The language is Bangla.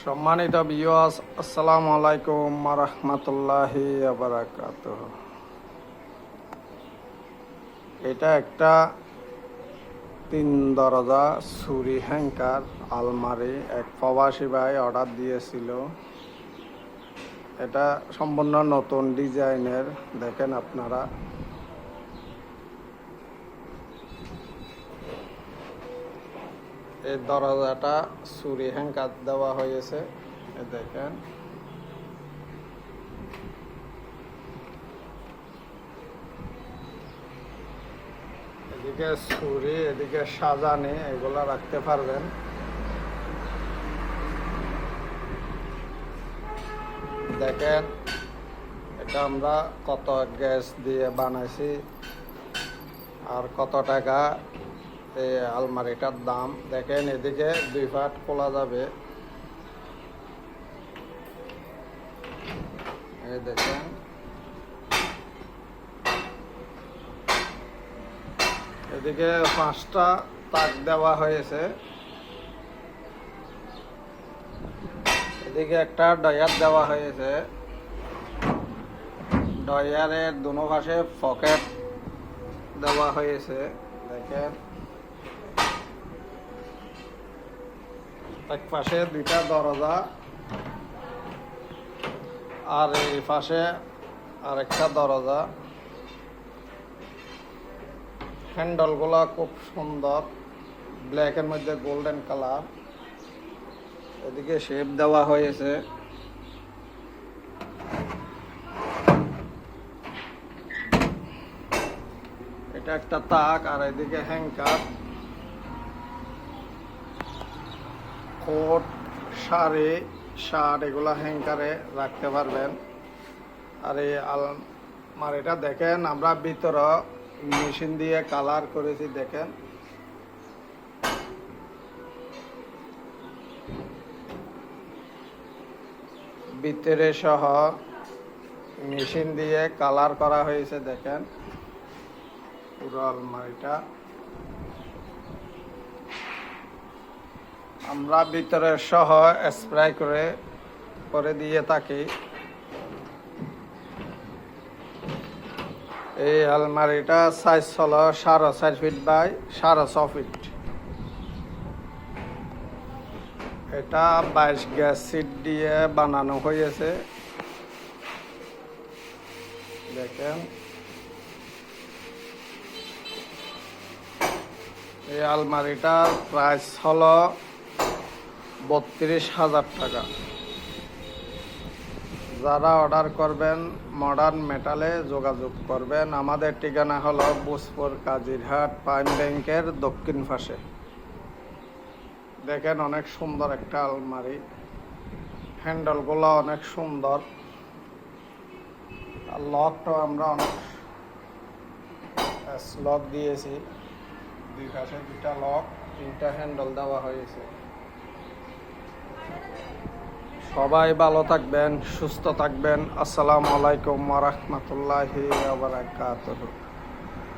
সম্মানিত ভিউয়ার্স, আসসালামু আলাইকুম ওয়া রাহমাতুল্লাহি ওয়া বারাকাতুহু। এটা একটা 3 দরজা চুরি হ্যাঙ্কার আলমারি এক প্রবাসী ভাই অর্ডার দিয়েছিল। এটা সম্পূর্ণ নতুন ডিজাইনের, দেখেন আপনারা। এই দরজাটা চুরি হ্যাঙ্কার দেওয়া হয়েছে, দেখেন। এদিকে ছুরি, এদিকে সাজানি, এগুলা রাখতে পারবেন। দেখেন এটা আমরা কত গ্যাস দিয়ে বানাইছি আর কত টাকা এই আলমারিটার দাম। দেখেন এদিকে 2 পার্ট খোলা যাবে, এই দেখেন। এদিকে 5টা তাক দেওয়া হয়েছে, এদিকে একটা ডয়ার দেওয়া হয়েছে। ডয়ারের দুনো পাশে পকেট দেওয়া হয়েছে, দেখেন। এক পাশে 2টা দরজা আর এই পাশে আরেকটা দরজা। হ্যান্ডেলগুলা খুব সুন্দর, ব্ল্যাকের মধ্যে গোল্ডেন কালার। এদিকে শেপ দেওয়া হয়েছে। এটা একটা তাক আর এদিকে হ্যাঙ্কার। কোট, শাড়ি, শার্ট এগুলা হ্যাঙ্কারে রাখতে পারবেন। আর এই আলমারিটা দেখেন আমরা ভিতরে মেশিন দিয়ে কালার করেছি, দেখেন। ভিতরে সহ মেশিন দিয়ে কালার করা হয়েছে, দেখেন পুরো আলমারিটা। আমরা ভিতরে সহ স্প্রে করে দিয়ে থাকি। এই আলমারিটা সাইজ হলো 4.5 ফিট বাই 6.5 ফিট। এটা 22 গ্যাস সিট দিয়ে বানানো হয়েছে, দেখেন। এই আলমারিটার প্রাইস হলো 32,000 টাকা। যারা অর্ডার করবেন মডার্ন মেটালে যোগাযোগ করবেন। আমাদের ঠিকানা হলো বুসপুর কাজিরহাট প্রাইম ব্যাংকের দক্ষিণ পাশে। দেখেন অনেক সুন্দর একটা আলমারি, হ্যান্ডেলগুলো অনেক সুন্দর। আর লকটাও আমরা অনেক লক দিয়েছি, 2 পাশে 2টা লক, 3টা হ্যান্ডেল দেওয়া হয়েছে। সবাই ভালো থাকবেন, সুস্থ থাকবেন। আসসালামু আলাইকুম ওয়া রাহমাতুল্লাহি ওয়া বারাকাতুহু।